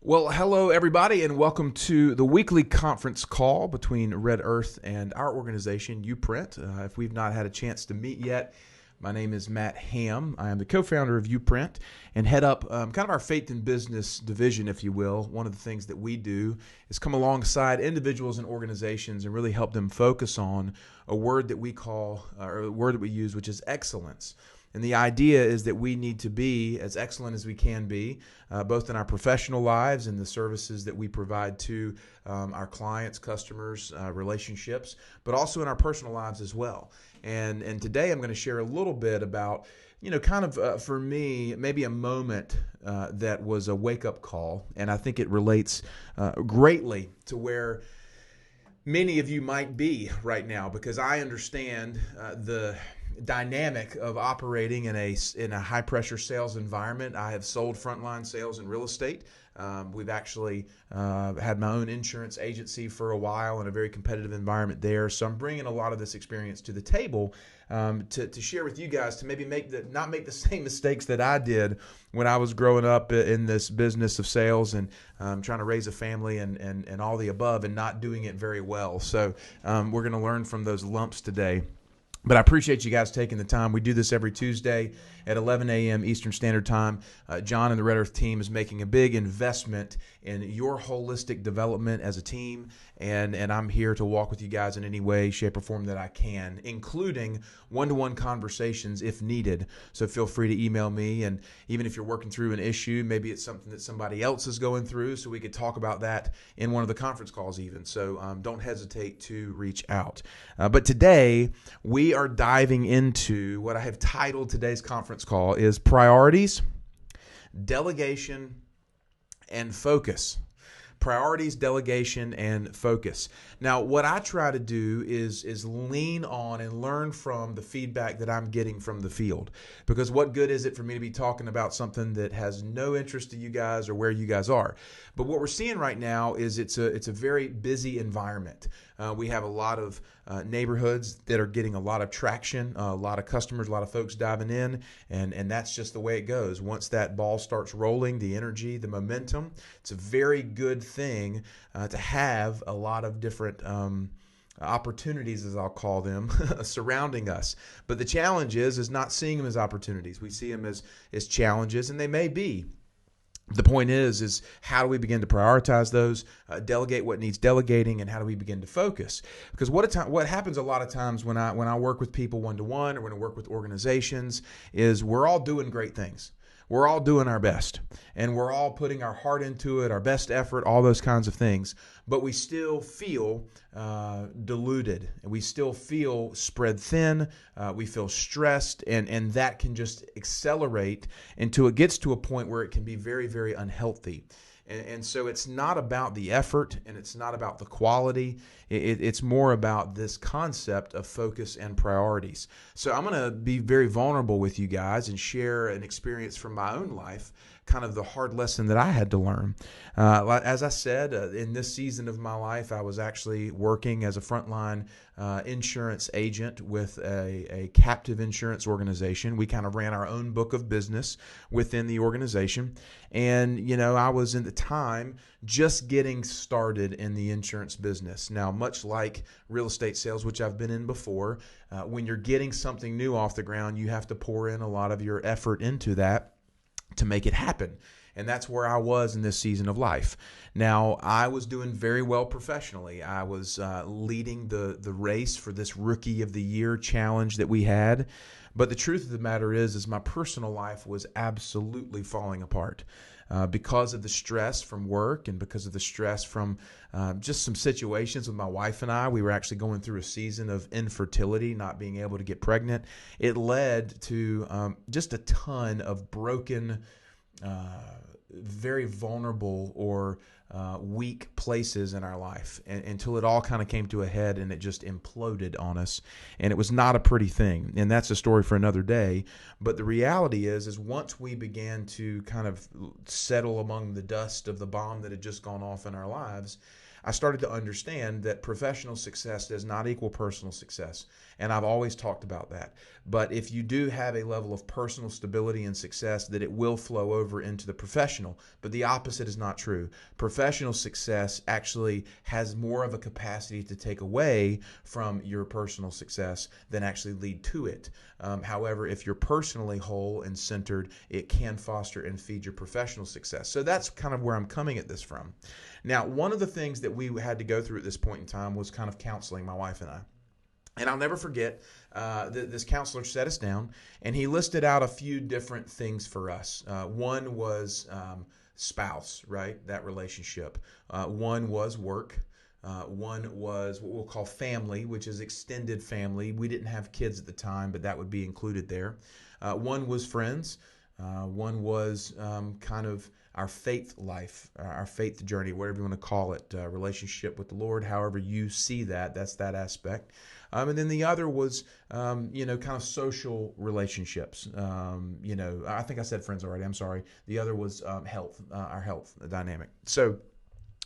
Well, hello, everybody, and welcome to the weekly conference call between Red Earth and our organization, Uprint. If we've not had a chance to meet yet, my name is Matt Ham. I am the co-founder of Uprint and head up kind of our faith and business division, if you will. One of the things that we do is come alongside individuals and organizations and really help them focus on a word that we call, or a word that we use, which is excellence. And the idea is that we need to be as excellent as we can be, both in our professional lives and the services that we provide to our clients, customers, relationships, but also in our personal lives as well. And today I'm going to share a little bit about, for me, maybe a moment that was a wake-up call. And I think it relates greatly to where many of you might be right now, because I understand the dynamic of operating in a high pressure sales environment. I have sold frontline sales in real estate. We've actually had my own insurance agency for a while in a very competitive environment there. So I'm bringing a lot of this experience to the table to share with you guys, to maybe not make the same mistakes that I did when I was growing up in this business of sales and trying to raise a family and all the above and not doing it very well. So we're going to learn from those lumps today. But I appreciate you guys taking the time. We do this every Tuesday at 11 a.m. Eastern Standard Time. John and the Red Earth team is making a big investment in your holistic development as a team, and I'm here to walk with you guys in any way, shape, or form that I can, including one-to-one conversations if needed. So feel free to email me, and even if you're working through an issue, maybe it's something that somebody else is going through, so we could talk about that in one of the conference calls even. So don't hesitate to reach out. But today, we are diving into what I have titled today's conference call is Priorities, Delegation, and Focus. Priorities, delegation, and focus. Now, what I try to do is lean on and learn from the feedback that I'm getting from the field. Because what good is it for me to be talking about something that has no interest to you guys or where you guys are? But what we're seeing right now is it's a very busy environment. We have a lot of neighborhoods that are getting a lot of traction, a lot of customers, a lot of folks diving in, and that's just the way it goes. Once that ball starts rolling, the energy, the momentum, it's a very good thing to have a lot of different opportunities, as I'll call them, surrounding us. But the challenge is not seeing them as opportunities. We see them as challenges, and they may be. The point is how do we begin to prioritize those, delegate what needs delegating, and how do we begin to focus? Because what happens a lot of times when I work with people one-to-one or when I work with organizations is we're all doing great things. We're all doing our best, and we're all putting our heart into it, our best effort, all those kinds of things. But we still feel diluted, and we still feel spread thin. We feel stressed, and that can just accelerate until it gets to a point where it can be very, very unhealthy. And so it's not about the effort, and it's not about the quality. It's more about this concept of focus and priorities. So I'm going to be very vulnerable with you guys and share an experience from my own life, kind of the hard lesson that I had to learn. As I said, in this season of my life, I was actually working as a frontline insurance agent with a captive insurance organization. We kind of ran our own book of business within the organization. And, I was in the time just getting started in the insurance business. Now, much like real estate sales, which I've been in before, when you're getting something new off the ground, you have to pour in a lot of your effort into that to make it happen. And that's where I was in this season of life. Now, I was doing very well professionally. I was leading the race for this Rookie of the Year challenge that we had. But the truth of the matter is my personal life was absolutely falling apart because of the stress from work and because of the stress from just some situations with my wife and I. We were actually going through a season of infertility, not being able to get pregnant. It led to just a ton of broken, very vulnerable or weak places in our life until it all kind of came to a head and it just imploded on us. And it was not a pretty thing. And that's a story for another day. But the reality is once we began to kind of settle among the dust of the bomb that had just gone off in our lives, I started to understand that professional success does not equal personal success. And I've always talked about that. But if you do have a level of personal stability and success, that it will flow over into the professional. But the opposite is not true. Professional success actually has more of a capacity to take away from your personal success than actually lead to it. However, if you're personally whole and centered, it can foster and feed your professional success. So that's kind of where I'm coming at this from. Now, one of the things that we had to go through at this point in time was kind of counseling, my wife and I. And I'll never forget, this counselor sat us down, and he listed out a few different things for us. One was spouse, right? That relationship. One was work. One was what we'll call family, which is extended family. We didn't have kids at the time, but that would be included there. One was friends. One was kind of our faith life, our faith journey, whatever you want to call it, relationship with the Lord, however you see that, that's that aspect. And then the other was, kind of social relationships. I think I said friends already. I'm sorry. The other was health, our health dynamic. So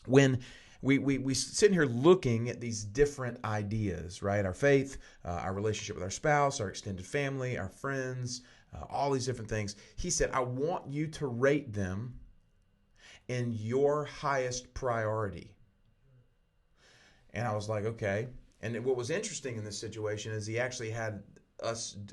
when we sit here looking at these different ideas, right? Our faith, our relationship with our spouse, our extended family, our friends, all these different things. He said, I want you to rate them in your highest priority. And I was like, okay. And what was interesting in this situation is he actually had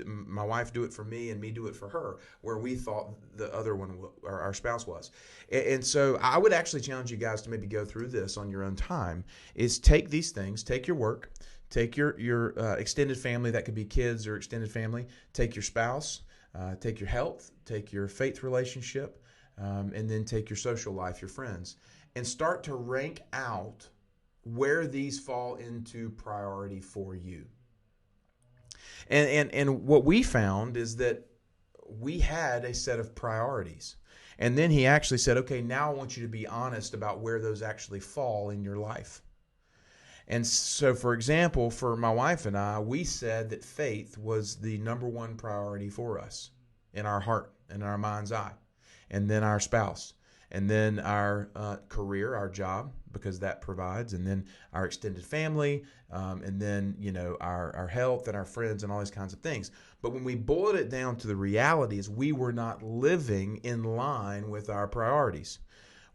my wife do it for me and me do it for her, where we thought the other one, our spouse, was. And so I would actually challenge you guys to maybe go through this on your own time, is take these things, take your work, take your extended family, that could be kids or extended family, take your spouse, take your health, take your faith relationship, and then take your social life, your friends, and start to rank out where these fall into priority for you. And what we found is that we had a set of priorities. And then he actually said, okay, now I want you to be honest about where those actually fall in your life. And so, for example, for my wife and I, we said that faith was the number one priority for us in our heart and in our mind's eye. And then our spouse. And then our career, our job, because that provides, and then our extended family, and then our health and our friends and all these kinds of things. But when we boiled it down to the realities, we were not living in line with our priorities.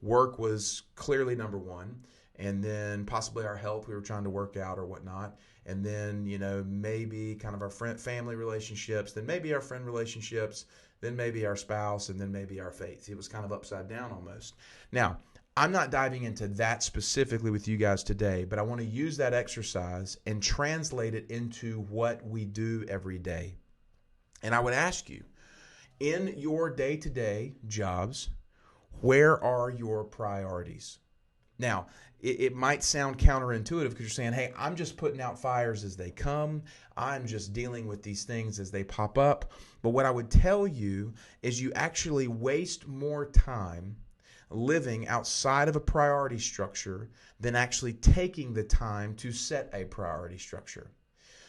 Work was clearly number one, and then possibly our health we were trying to work out or whatnot, and then maybe kind of our family relationships, then maybe our friend relationships, then maybe our spouse, and then maybe our faith. It was kind of upside down almost. Now, I'm not diving into that specifically with you guys today, but I want to use that exercise and translate it into what we do every day. And I would ask you, in your day-to-day jobs, where are your priorities? Now, it might sound counterintuitive because you're saying, hey, I'm just putting out fires as they come. I'm just dealing with these things as they pop up. But what I would tell you is you actually waste more time living outside of a priority structure than actually taking the time to set a priority structure.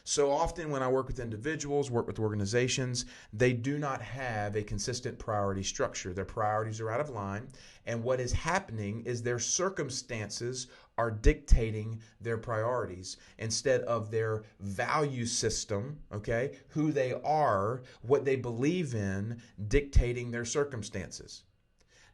So often when I work with individuals, work with organizations, they do not have a consistent priority structure. Their priorities are out of line, and what is happening is their circumstances are dictating their priorities instead of their value system, okay, who they are, what they believe in, dictating their circumstances.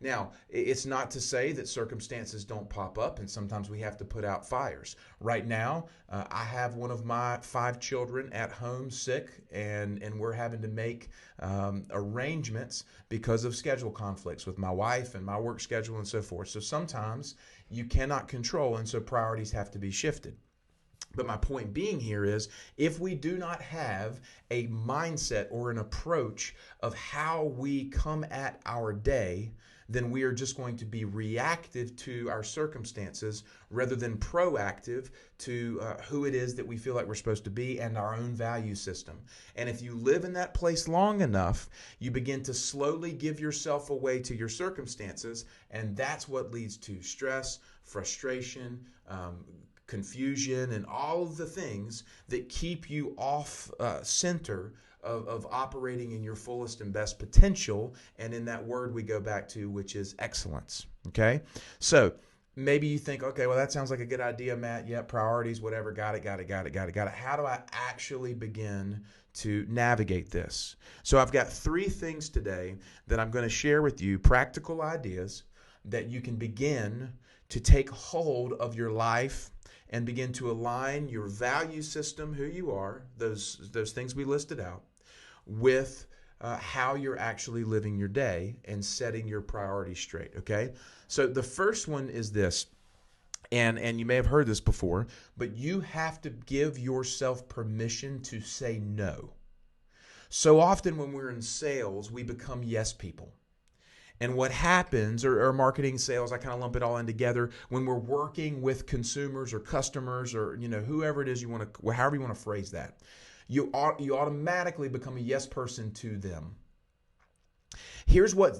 Now, it's not to say that circumstances don't pop up, and sometimes we have to put out fires. Right now, I have one of my 5 children at home sick, and we're having to make arrangements because of schedule conflicts with my wife and my work schedule and so forth. So sometimes you cannot control, and so priorities have to be shifted. But my point being here is, if we do not have a mindset or an approach of how we come at our day, then we are just going to be reactive to our circumstances rather than proactive to who it is that we feel like we're supposed to be and our own value system. And if you live in that place long enough, you begin to slowly give yourself away to your circumstances, and that's what leads to stress, frustration, confusion, and all of the things that keep you off center of operating in your fullest and best potential, and in that word we go back to, which is excellence. Okay? So maybe you think, okay, well, that sounds like a good idea, Matt. Yeah, priorities, whatever. Got it. How do I actually begin to navigate this? So I've got 3 things today that I'm going to share with you, practical ideas that you can begin to take hold of your life and begin to align your value system, who you are, those things we listed out, with how you're actually living your day and setting your priorities straight, okay? So the first one is this, and you may have heard this before, but you have to give yourself permission to say no. So often when we're in sales, we become yes people. And what happens, or marketing, sales, I kind of lump it all in together. When we're working with consumers or customers or whoever it is you want to, however you want to phrase that, you automatically become a yes person to them. Here's what's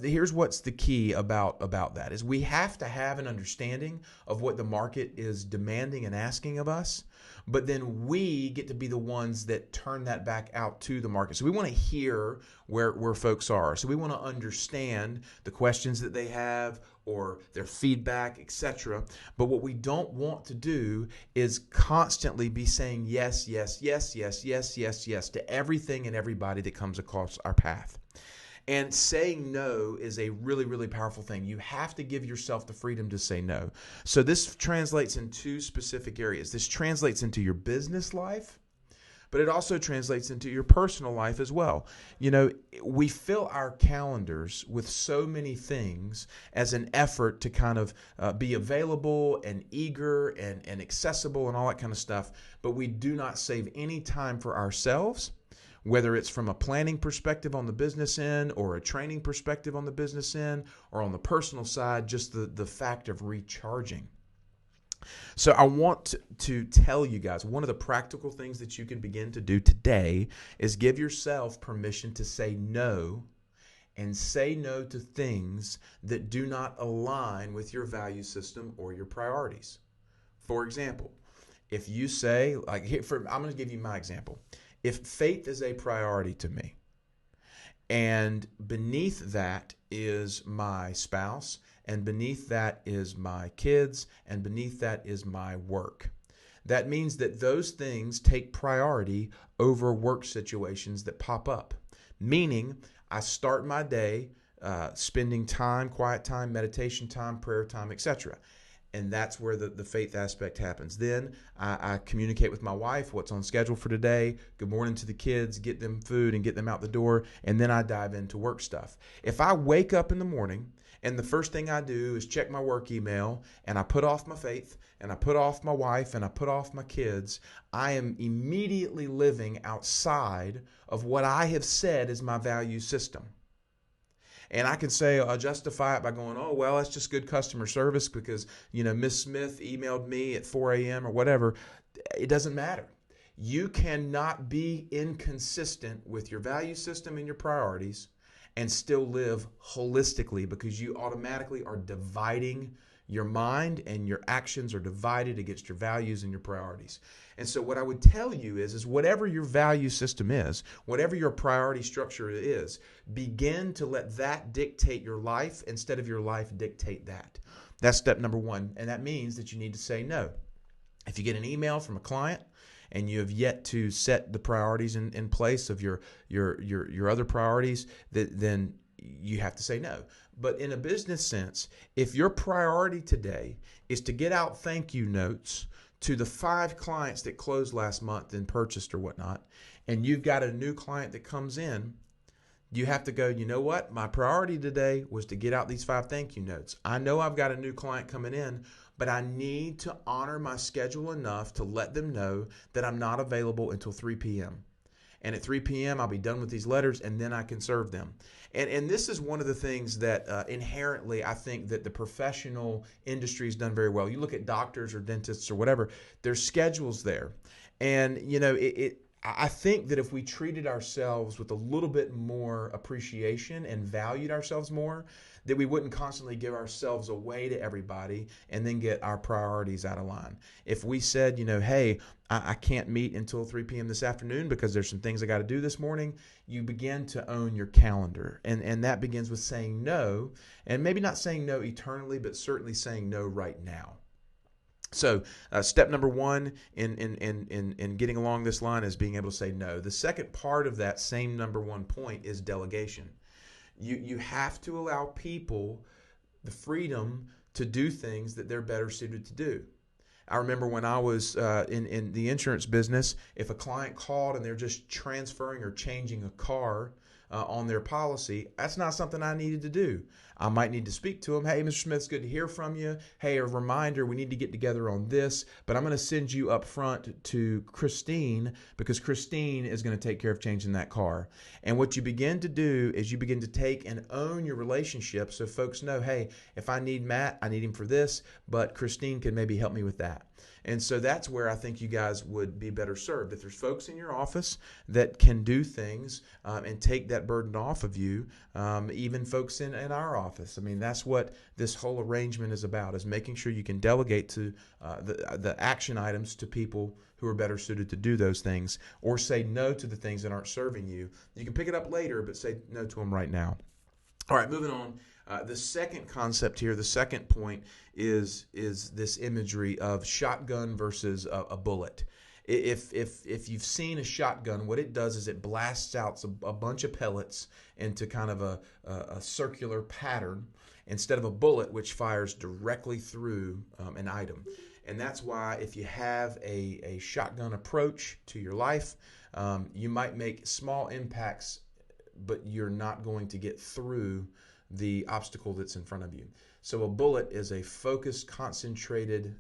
the key about that is we have to have an understanding of what the market is demanding and asking of us, but then we get to be the ones that turn that back out to the market. So we want to hear where folks are. So we want to understand the questions that they have or their feedback, etc. But what we don't want to do is constantly be saying yes to everything and everybody that comes across our path. And saying no is a really, really powerful thing. You have to give yourself the freedom to say no. So this translates in 2 specific areas. This translates into your business life, but it also translates into your personal life as well. We fill our calendars with so many things as an effort to kind of be available and eager and accessible and all that kind of stuff, but we do not save any time for ourselves, whether it's from a planning perspective on the business end or a training perspective on the business end or on the personal side, just the fact of recharging. So I want to tell you guys, one of the practical things that you can begin to do today is give yourself permission to say no, and say no to things that do not align with your value system or your priorities. For example, if you say, I'm going to give you my example. If faith is a priority to me, and beneath that is my spouse, and beneath that is my kids, and beneath that is my work, that means that those things take priority over work situations that pop up. Meaning, I start my day spending time, quiet time, meditation time, prayer time, etc. And that's where the faith aspect happens. Then I communicate with my wife what's on schedule for today. Good morning to the kids, get them food and get them out the door. And then I dive into work stuff. If I wake up in the morning and the first thing I do is check my work email and I put off my faith and I put off my wife and I put off my kids, I am immediately living outside of what I have said is my value system. And I can say, I'll justify it by going, oh, well, that's just good customer service because, Miss Smith emailed me at 4 a.m. or whatever. It doesn't matter. You cannot be inconsistent with your value system and your priorities and still live holistically, because you automatically are dividing your mind and your actions are divided against your values and your priorities. And so what I would tell you is whatever your value system is, whatever your priority structure is, begin to let that dictate your life instead of your life dictate that. That's step number 1. And that means that you need to say no. If you get an email from a client and you have yet to set the priorities in place of your other priorities, then you have to say no. But in a business sense, if your priority today is to get out thank you notes to the 5 clients that closed last month and purchased or whatnot, and you've got a new client that comes in, you have to go, you know what? My priority today was to get out these 5 thank you notes. I know I've got a new client coming in, but I need to honor my schedule enough to let them know that I'm not available until 3 p.m. And at 3 p.m., I'll be done with these letters, and then I can serve them. And this is one of the things that inherently I think that the professional industry has done very well. You look at doctors or dentists or whatever, there's schedules there. And, I think that if we treated ourselves with a little bit more appreciation and valued ourselves more, that we wouldn't constantly give ourselves away to everybody and then get our priorities out of line. If we said, hey, I can't meet until 3 p.m. this afternoon because there's some things I got to do this morning, you begin to own your calendar. And that begins with saying no, and maybe not saying no eternally, but certainly saying no right now. So step number one in getting along this line is being able to say no. The second part of that same number one point is delegation. You have to allow people the freedom to do things that they're better suited to do. I remember when I was in the insurance business, if a client called and they're just transferring or changing a car on their policy, that's not something I needed to do. I might need to speak to them. Hey, Mr. Smith, it's good to hear from you. Hey, a reminder, we need to get together on this, but I'm going to send you up front to Christine because Christine is going to take care of changing that car. And what you begin to do is you begin to take and own your relationship so folks know, hey, if I need Matt, I need him for this, but Christine can maybe help me with that. And so that's where I think you guys would be better served. If there's folks in your office that can do things and take that burden off of you, even folks in our office. I mean, that's what this whole arrangement is about, is making sure you can delegate to the action items to people who are better suited to do those things, or say no to the things that aren't serving you. You can pick it up later, but say no to them right now. All right, moving on. The second concept here, the second point is this imagery of shotgun versus a bullet. If you've seen a shotgun, what it does is it blasts out a bunch of pellets into kind of a circular pattern instead of a bullet which fires directly through an item. And that's why if you have a shotgun approach to your life, you might make small impacts, but you're not going to get through the obstacle that's in front of you. So a bullet is a focused, concentrated,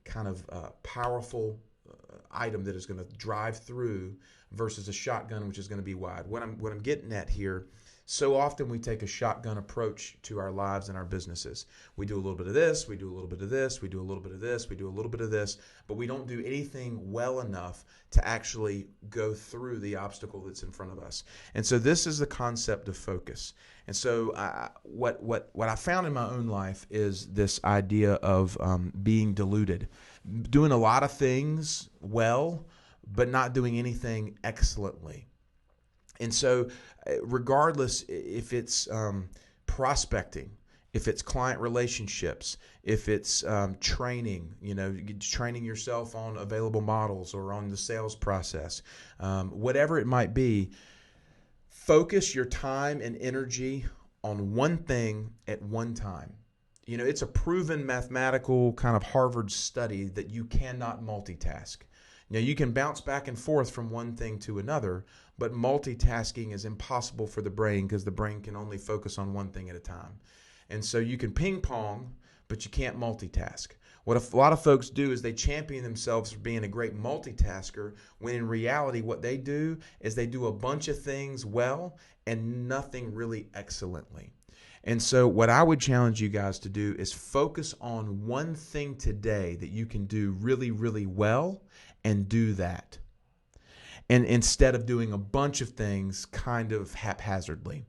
kind of powerful item that is going to drive through versus a shotgun, which is going to be wide. What I'm getting at here, so often we take a shotgun approach to our lives and our businesses. We do a little bit of this, we do a little bit of this, we do a little bit of this, we do a little bit of this, but we don't do anything well enough to actually go through the obstacle that's in front of us. And so this is the concept of focus. And so what I found in my own life is this idea of being diluted, doing a lot of things well, but not doing anything excellently. And so regardless if it's prospecting, if it's client relationships, if it's training, training yourself on available models or on the sales process, whatever it might be, focus your time and energy on one thing at one time. It's a proven mathematical kind of Harvard study that you cannot multitask. Now, you can bounce back and forth from one thing to another, but multitasking is impossible for the brain because the brain can only focus on one thing at a time. And so you can ping pong, but you can't multitask. What a lot of folks do is they champion themselves for being a great multitasker, when in reality what they do is they do a bunch of things well and nothing really excellently. And so what I would challenge you guys to do is focus on one thing today that you can do really, really well, and do that. And instead of doing a bunch of things kind of haphazardly.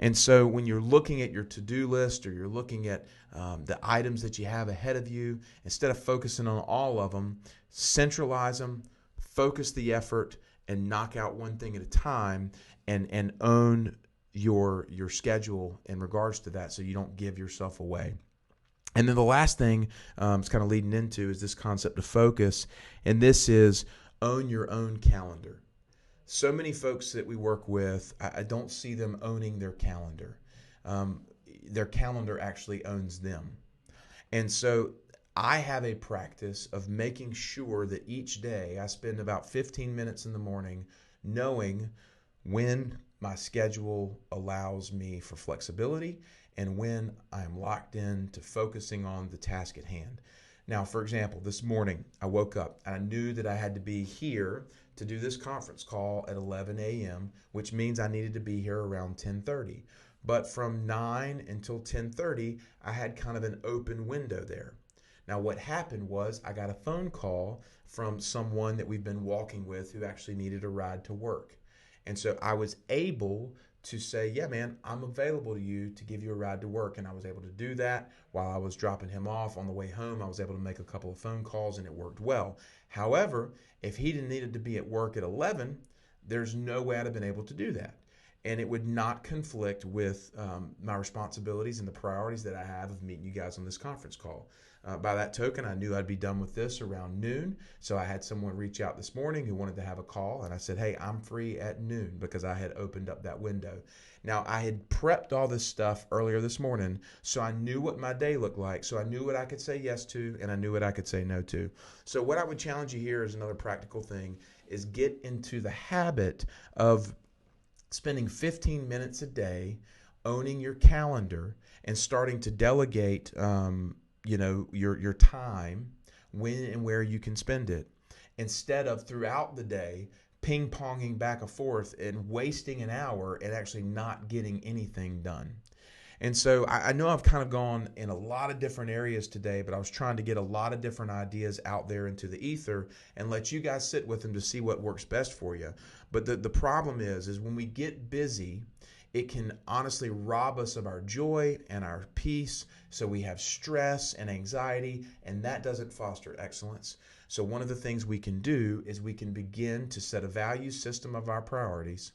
And so when you're looking at your to-do list, or you're looking at the items that you have ahead of you, instead of focusing on all of them, centralize them, focus the effort, and knock out one thing at a time, and own your schedule in regards to that, so you don't give yourself away. And then the last thing it's kind of leading into is this concept of focus, and this is own your own calendar. So many folks that we work with, I don't see them owning their calendar. Their calendar actually owns them. And so I have a practice of making sure that each day I spend about 15 minutes in the morning knowing when my schedule allows me for flexibility and when I'm locked in to focusing on the task at hand. Now, for example, this morning I woke up and I knew that I had to be here to do this conference call at 11 a.m., which means I needed to be here around 10:30. But from 9 until 10:30, I had kind of an open window there. Now, what happened was I got a phone call from someone that we've been walking with who actually needed a ride to work. And so I was able to say, yeah, man, I'm available to you to give you a ride to work. And I was able to do that while I was dropping him off on the way home. I was able to make a couple of phone calls and it worked well. However, if he didn't needed to be at work at 11, there's no way I'd have been able to do that. And it would not conflict with my responsibilities and the priorities that I have of meeting you guys on this conference call. By that token, I knew I'd be done with this around noon. So I had someone reach out this morning who wanted to have a call. And I said, hey, I'm free at noon because I had opened up that window. Now, I had prepped all this stuff earlier this morning, so I knew what my day looked like. So I knew what I could say yes to, and I knew what I could say no to. So what I would challenge you here is another practical thing is get into the habit of spending 15 minutes a day owning your calendar and starting to delegate your time, when and where you can spend it, instead of throughout the day ping-ponging back and forth and wasting an hour and actually not getting anything done. And so I know I've kind of gone in a lot of different areas today, but I was trying to get a lot of different ideas out there into the ether and let you guys sit with them to see what works best for you. But the problem is when we get busy, it can honestly rob us of our joy and our peace. So we have stress and anxiety, and that doesn't foster excellence. So one of the things we can do is we can begin to set a value system of our priorities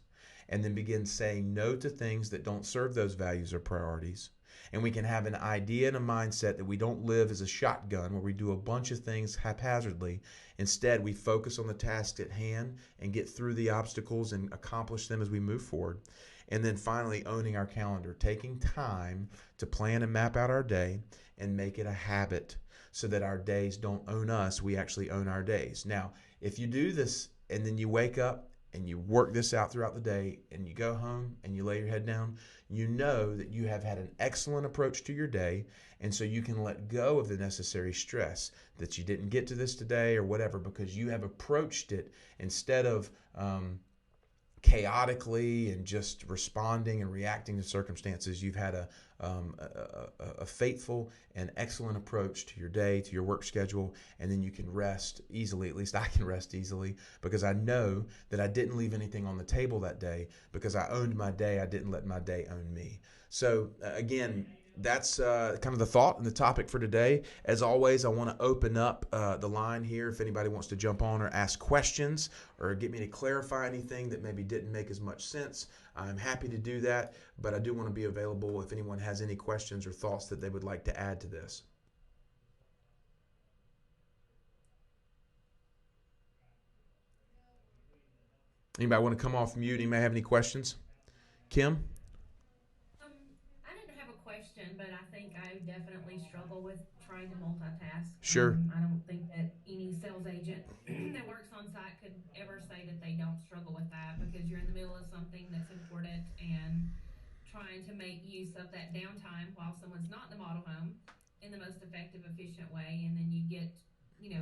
and then begin saying no to things that don't serve those values or priorities. And we can have an idea and a mindset that we don't live as a shotgun where we do a bunch of things haphazardly. Instead, we focus on the task at hand and get through the obstacles and accomplish them as we move forward. And then finally, owning our calendar, taking time to plan and map out our day and make it a habit so that our days don't own us. We actually own our days. Now, if you do this and then you wake up and you work this out throughout the day and you go home and you lay your head down, you know that you have had an excellent approach to your day, and so you can let go of the necessary stress that you didn't get to this today or whatever, because you have approached it instead of chaotically and just responding and reacting to circumstances. You've had a faithful and excellent approach to your day, to your work schedule, and then you can rest easily. At least I can rest easily because I know that I didn't leave anything on the table that day because I owned my day. I didn't let my day own me. So again, that's kind of the thought and the topic for today. As always, I want to open up the line here if anybody wants to jump on or ask questions or get me to clarify anything that maybe didn't make as much sense. I'm happy to do that, but I do want to be available if anyone has any questions or thoughts that they would like to add to this. Anybody want to come off mute? Anybody have any questions? Kim? Um, I didn't have a question, but I think I definitely struggle with trying to multitask. Sure. I don't think that any sales agent that works on site could ever say that they don't struggle with that because you're in the middle of something that's important and trying to make use of that downtime while someone's not in the model home in the most effective, efficient way. And then you get,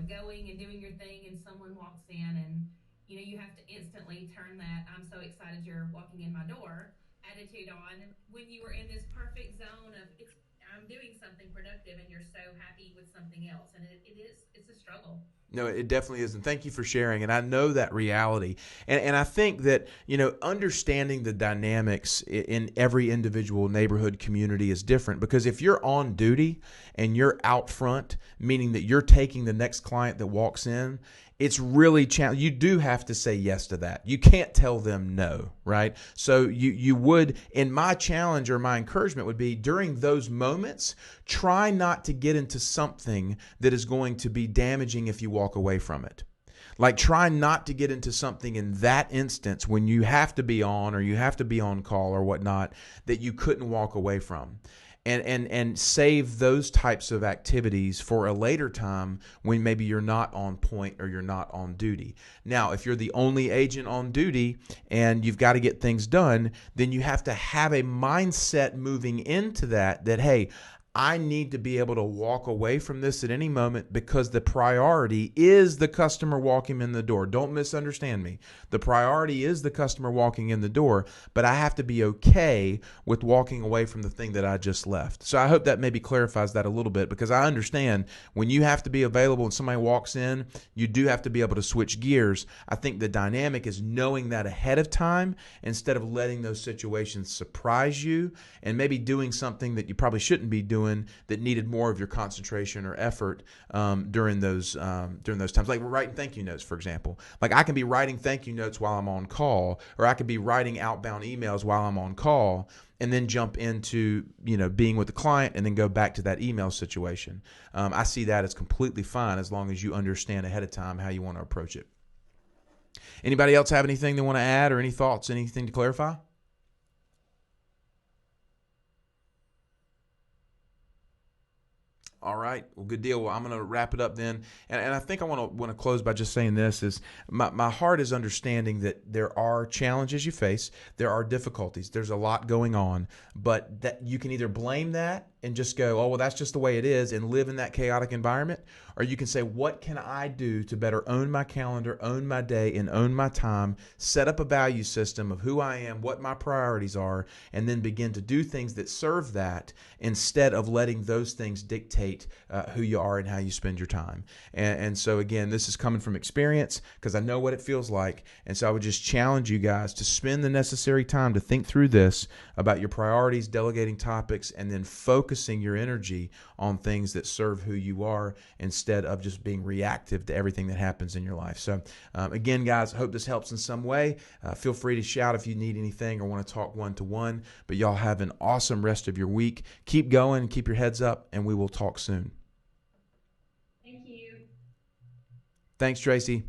going and doing your thing, and someone walks in, and you have to instantly turn that "I'm so excited you're walking in my door" attitude on when you were in this perfect zone of I'm doing something productive and you're so happy with something else, and it's a struggle. No, it definitely is. And thank you for sharing. And I know that reality. And I think that, understanding the dynamics in every individual neighborhood community is different, because if you're on duty and you're out front, meaning that you're taking the next client that walks in, it's really challenging. You do have to say yes to that. You can't tell them no, right? So you would, in my challenge or my encouragement would be, during those moments, try not to get into something that is going to be damaging if you walk away from it. Like, try not to get into something in that instance when you have to be on or you have to be on call or whatnot that you couldn't walk away from. And save those types of activities for a later time when maybe you're not on point or you're not on duty. Now, if you're the only agent on duty and you've got to get things done, then you have to have a mindset moving into that, hey, I need to be able to walk away from this at any moment because the priority is the customer walking in the door. Don't misunderstand me. The priority is the customer walking in the door, but I have to be okay with walking away from the thing that I just left. So I hope that maybe clarifies that a little bit, because I understand when you have to be available and somebody walks in, you do have to be able to switch gears. I think the dynamic is knowing that ahead of time instead of letting those situations surprise you and maybe doing something that you probably shouldn't be doing that needed more of your concentration or effort during those times. Like writing thank you notes, for example. Like I can be writing thank you notes while I'm on call, or I could be writing outbound emails while I'm on call, and then jump into being with the client and then go back to that email situation. I see that as completely fine as long as you understand ahead of time how you want to approach it. Anybody else have anything they want to add, or any thoughts, anything to clarify? All right. Well, good deal. Well, I'm going to wrap it up then. And I think I want to close by just saying this is my heart is understanding that there are challenges you face. There are difficulties. There's a lot going on, but that you can either blame that and just go, oh, well, that's just the way it is, and live in that chaotic environment. Or you can say, what can I do to better own my calendar, own my day, and own my time, set up a value system of who I am, what my priorities are, and then begin to do things that serve that instead of letting those things dictate who you are and how you spend your time. And so, again, this is coming from experience because I know what it feels like. And so I would just challenge you guys to spend the necessary time to think through this about your priorities, delegating topics, and then focusing your energy on things that serve who you are instead of just being reactive to everything that happens in your life. So again, guys, hope this helps in some way. Feel free to shout if you need anything or want to talk one-to-one. But y'all have an awesome rest of your week. Keep going, keep your heads up, and we will talk soon. Thank you. Thanks, Tracy.